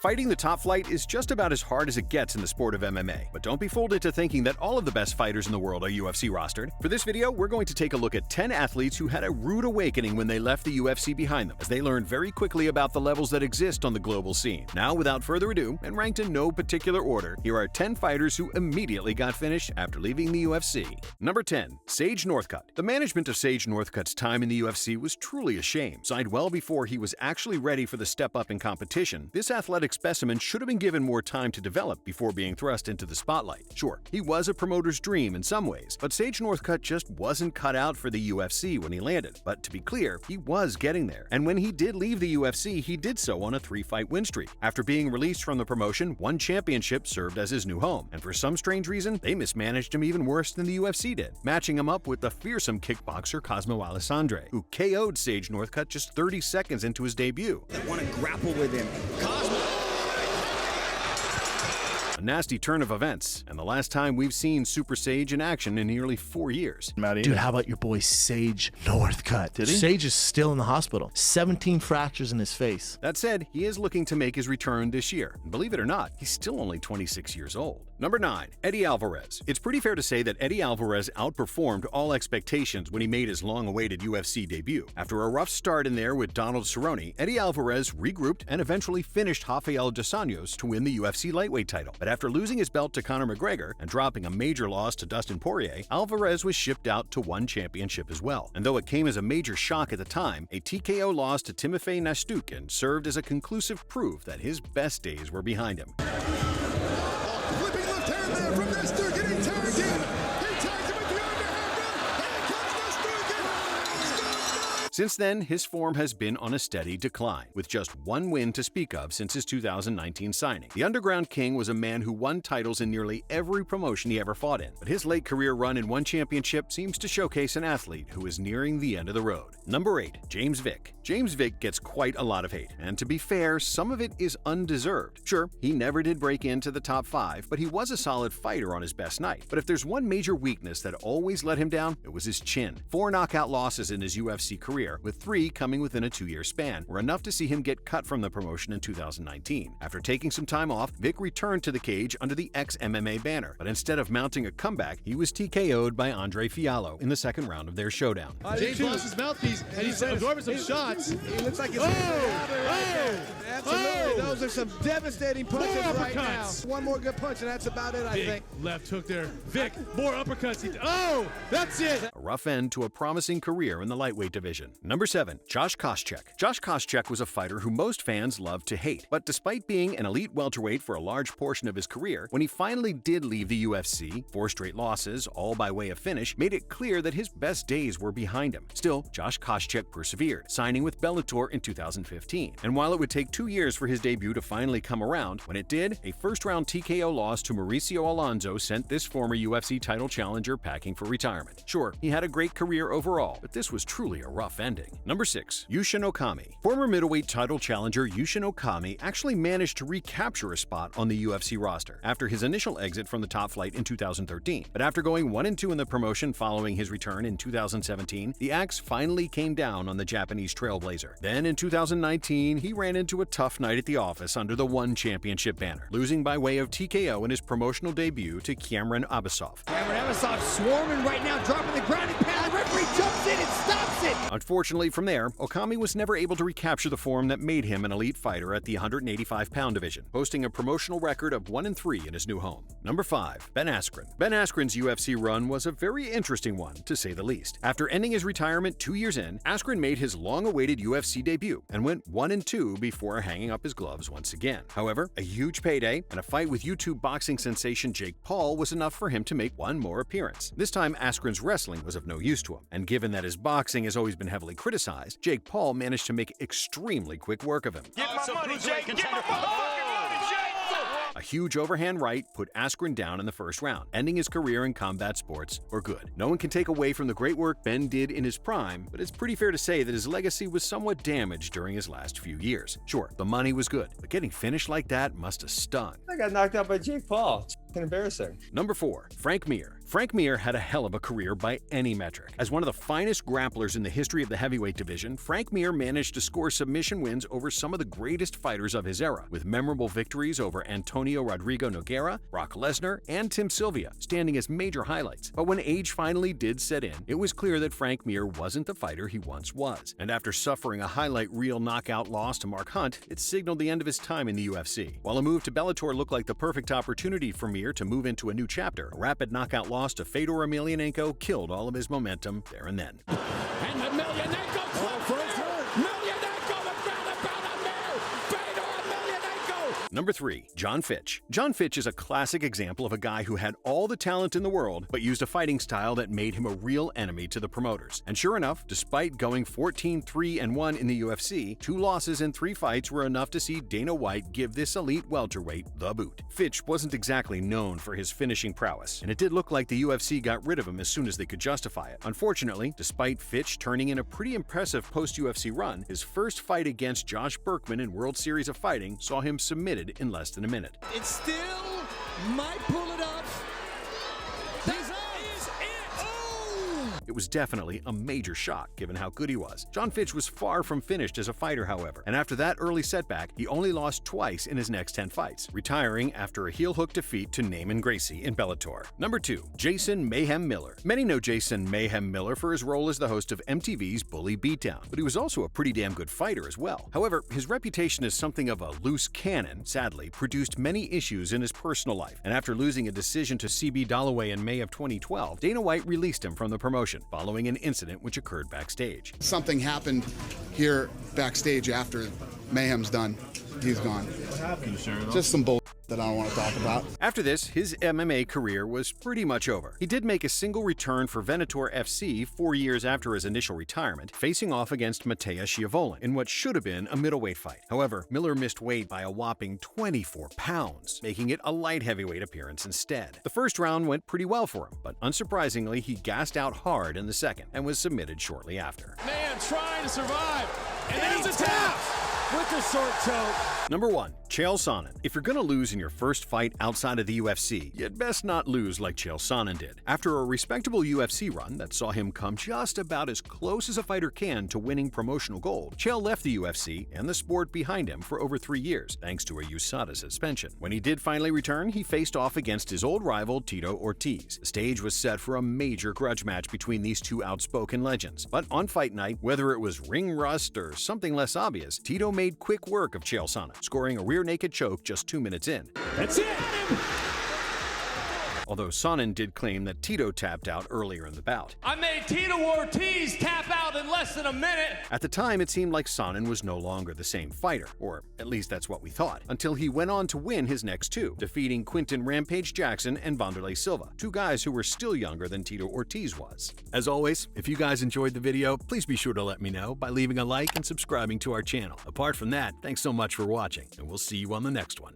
Fighting the top flight is just about as hard as it gets in the sport of MMA, but don't be fooled into thinking that all of the best fighters in the world are UFC rostered. For this video, we're going to take a look at 10 athletes who had a rude awakening when they left the UFC behind them, as they learned very quickly about the levels that exist on the global scene. Now, without further ado, and ranked in no particular order, here are 10 fighters who immediately got finished after leaving the UFC. Number 10. Sage Northcutt. The management of Sage Northcutt's time in the UFC was truly a shame. Signed well before he was actually ready for the step up in competition, this athletic specimen should have been given more time to develop before being thrust into the spotlight. Sure, he was a promoter's dream in some ways, but Sage Northcutt just wasn't cut out for the UFC when he landed. But to be clear, he was getting there. And when he did leave the UFC, he did so on a 3-fight win streak. After being released from the promotion, one championship served as his new home. And for some strange reason, they mismanaged him even worse than the UFC did, matching him up with the fearsome kickboxer Cosmo Alessandre, who KO'd Sage Northcutt just 30 seconds into his debut. They want to grapple with him. Cosmo. A nasty turn of events, and the last time we've seen Super Sage in action in nearly 4 years. Dude, how about your boy Sage Northcutt? Did he? Sage is still in the hospital. 17 fractures in his face. That said, he is looking to make his return this year. And believe it or not, he's still only 26 years old. Number 9. Eddie Alvarez. It's pretty fair to say that Eddie Alvarez outperformed all expectations when he made his long-awaited UFC debut. After a rough start in there with Donald Cerrone, Eddie Alvarez regrouped and eventually finished Rafael dos Anjos to win the UFC lightweight title. But after losing his belt to Conor McGregor and dropping a major loss to Dustin Poirier, Alvarez was shipped out to one championship as well. And though it came as a major shock at the time, a TKO loss to Timofey Nastukin served as a conclusive proof that his best days were behind him. Flipping left hand there from Nastukin, he tags in. He tags him with the underhand. Here comes Nastukin. Since then, his form has been on a steady decline, with just one win to speak of since his 2019 signing. The Underground King was a man who won titles in nearly every promotion he ever fought in, but his late career run in one championship seems to showcase an athlete who is nearing the end of the road. Number 8. James Vick. James Vick gets quite a lot of hate, and to be fair, some of it is undeserved. Sure, he never did break into the top 5, but he was a solid fighter on his best night. But if there's one major weakness that always let him down, it was his chin. 4 knockout losses in his UFC career, with 3 coming within a 2-year span, were enough to see him get cut from the promotion in 2019. After taking some time off, Vick returned to the cage under the ex-MMA banner, but instead of mounting a comeback, he was TKO'd by Andre Fiallo in the second round of their showdown. James lost his mouthpiece, and he's absorbing some shots. He looks like he's Absolutely. Those are some devastating punches right now. One more good punch, and that's about it, I think. Left hook there. Vick, more uppercuts. That's it. A rough end to a promising career in the lightweight division. Number 7. Josh Koscheck. Josh Koscheck was a fighter who most fans loved to hate, but despite being an elite welterweight for a large portion of his career, when he finally did leave the UFC, 4 straight losses, all by way of finish, made it clear that his best days were behind him. Still, Josh Koscheck persevered, signing with Bellator in 2015. And while it would take 2 years for his debut to finally come around, when it did, a first-round TKO loss to Mauricio Alonso sent this former UFC title challenger packing for retirement. Sure, he had a great career overall, but this was truly a rough ending. Number 6. Yushin Okami. Former middleweight title challenger Yushin Okami actually managed to recapture a spot on the UFC roster after his initial exit from the top flight in 2013. But after going 1-2 in the promotion following his return in 2017, the axe finally came down on the Japanese trailblazer. Then in 2019, he ran into a tough night at the office under the One Championship banner, losing by way of TKO in his promotional debut to Cameron Abasov. Cameron Abasov swarming right now, dropping the ground and pound. The referee jumps in and stops it. Unfortunately, from there, Okami was never able to recapture the form that made him an elite fighter at the 185-pound division, posting a promotional record of 1-3 in his new home. Number 5. Ben Askren. Ben Askren's UFC run was a very interesting one, to say the least. After ending his retirement 2 years in, Askren made his long-awaited UFC debut and went 1-2 before hanging up his gloves once again. However, a huge payday and a fight with YouTube boxing sensation Jake Paul was enough for him to make one more appearance. This time, Askren's wrestling was of no use to him, and given that his boxing has always been heavily criticized, Jake Paul managed to make extremely quick work of him. Get my money, Jake! Get my money, Jake! A huge overhand right put Askren down in the first round, ending his career in combat sports for good. No one can take away from the great work Ben did in his prime, but it's pretty fair to say that his legacy was somewhat damaged during his last few years. Sure, the money was good, but getting finished like that must have stung. I got knocked out by Jake Paul. It's embarrassing. Number 4. Frank Mir. Frank Mir had a hell of a career by any metric. As one of the finest grapplers in the history of the heavyweight division, Frank Mir managed to score submission wins over some of the greatest fighters of his era, with memorable victories over Antonio Rodrigo Nogueira, Brock Lesnar, and Tim Sylvia standing as major highlights. But when age finally did set in, it was clear that Frank Mir wasn't the fighter he once was. And after suffering a highlight reel knockout loss to Mark Hunt, it signaled the end of his time in the UFC. While a move to Bellator looked like the perfect opportunity for Mir to move into a new chapter, a rapid knockout loss to Fedor Emelianenko killed all of his momentum there and then. And Emelianenko clipped him. Emelianenko the ground and pound on Mir. Fedor Emelianenko. Number 3. John Fitch. John Fitch is a classic example of a guy who had all the talent in the world, but used a fighting style that made him a real enemy to the promoters. And sure enough, despite going 14-3-1 in the UFC, 2 losses in 3 fights were enough to see Dana White give this elite welterweight the boot. Fitch wasn't exactly known for his finishing prowess, and it did look like the UFC got rid of him as soon as they could justify it. Unfortunately, despite Fitch turning in a pretty impressive post-UFC run, his first fight against Josh Berkman in World Series of Fighting saw him submitted in less than a minute. It still might pull it up. That is it. Oh! It was definitely a major shock given how good he was. John Fitch was far from finished as a fighter, however, and after that early setback, he only lost twice in his next 10 fights, retiring after a heel hook defeat to Naaman Gracie in Bellator. Number 2. Jason Mayhem Miller. Many know Jason Mayhem Miller for his role as the host of MTV's Bully Beatdown, but he was also a pretty damn good fighter as well. However, his reputation as something of a loose cannon, sadly, produced many issues in his personal life, and after losing a decision to CB Dollaway in May of 2012, Dana White released him from the promotion, following an incident which occurred backstage. Something happened here backstage after Mayhem's done. He's gone. What happened, Cheryl? Just some bull that I don't want to talk about. After this, his MMA career was pretty much over. He did make a single return for Venator FC 4 years after his initial retirement, facing off against Matej Schiavolin in what should have been a middleweight fight. However, Miller missed weight by a whopping 24 pounds, making it a light heavyweight appearance instead. The first round went pretty well for him, but unsurprisingly, he gassed out hard in the second and was submitted shortly after. Man trying to survive. And there's a tap. With the short choke. Number 1. Chael Sonnen. If you're gonna lose in your first fight outside of the UFC, you'd best not lose like Chael Sonnen did. After a respectable UFC run that saw him come just about as close as a fighter can to winning promotional gold, Chael left the UFC and the sport behind him for over 3 years, thanks to a USADA suspension. When he did finally return, he faced off against his old rival Tito Ortiz. The stage was set for a major grudge match between these two outspoken legends. But on fight night, whether it was ring rust or something less obvious, Tito made quick work of Chael Sonnen, scoring a rear naked choke just 2 minutes in. That's it. Although Sonnen did claim that Tito tapped out earlier in the bout. I made Tito Ortiz tap out in less than a minute. At the time, it seemed like Sonnen was no longer the same fighter, or at least that's what we thought, until he went on to win his next 2, defeating Quinton Rampage Jackson and Wanderlei Silva, 2 guys who were still younger than Tito Ortiz was. As always, if you guys enjoyed the video, please be sure to let me know by leaving a like and subscribing to our channel. Apart from that, thanks so much for watching, and we'll see you on the next one.